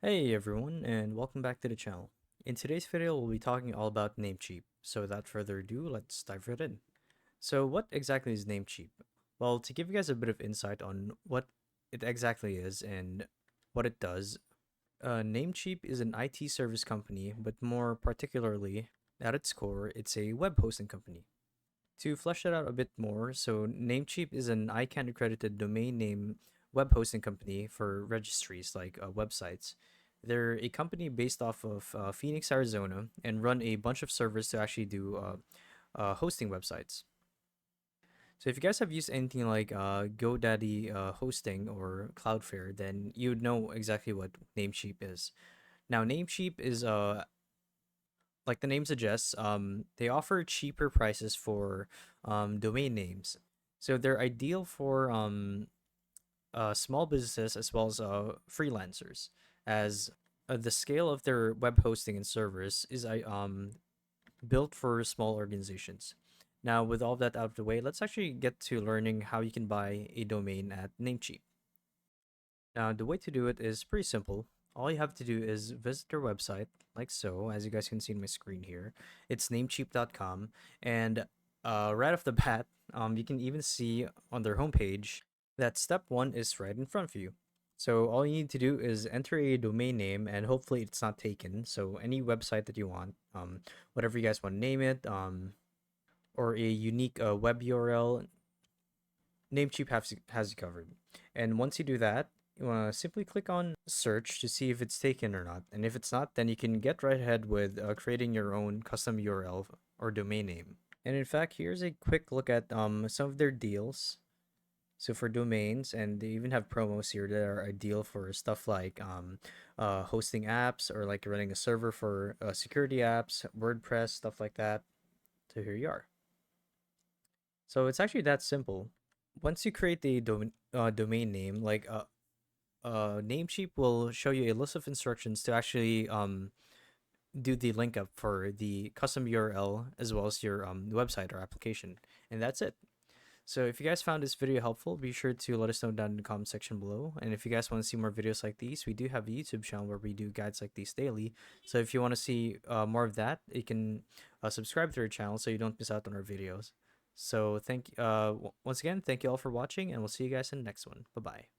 Hey everyone, and welcome back to the channel. In today's video, we'll be talking all about Namecheap. So without further ado, let's dive right in. So what exactly is Namecheap? Well, to give you guys a bit of insight on what it exactly is and what it does, Namecheap is an IT service company, but more particularly, at its core, it's a web hosting company. To flesh that out a bit more, so Namecheap is an ICANN accredited domain name web hosting company for registries like websites. They're a company based off of Phoenix, Arizona, and run a bunch of servers to actually do hosting websites. So if you guys have used anything like GoDaddy hosting or Cloudflare, then you would know exactly what Namecheap is. Now, Namecheap is like the name suggests, they offer cheaper prices for domain names. So they're ideal for small businesses as well as freelancers, as the scale of their web hosting and servers is built for small organizations. Now, with all that out of the way, let's actually get to learning how you can buy a domain at Namecheap. Now, the way to do it is pretty simple. All you have to do is visit their website, like so, as you guys can see on my screen here. It's namecheap.com, and right off the bat, you can even see on their homepage that step one is right in front of you. So all you need to do is enter a domain name, and hopefully it's not taken. So any website that you want, whatever you guys want to name it, or a unique web URL, Namecheap has you covered. And once you do that, you want to simply click on search to see if it's taken or not. And if it's not, then you can get right ahead with creating your own custom URL or domain name. And in fact, here's a quick look at some of their deals. So for domains, and they even have promos here that are ideal for stuff like hosting apps or like running a server for security apps, WordPress, stuff like that. So here you are. So it's actually that simple. Once you create the domain name, like Namecheap will show you a list of instructions to actually do the link up for the custom URL as well as your website or application, and that's it. So if you guys found this video helpful, be sure to let us know down in the comment section below. And if you guys want to see more videos like these, we do have a YouTube channel where we do guides like these daily. So if you want to see more of that, you can subscribe to our channel so you don't miss out on our videos. So once again, thank you all for watching, and we'll see you guys in the next one. Bye bye.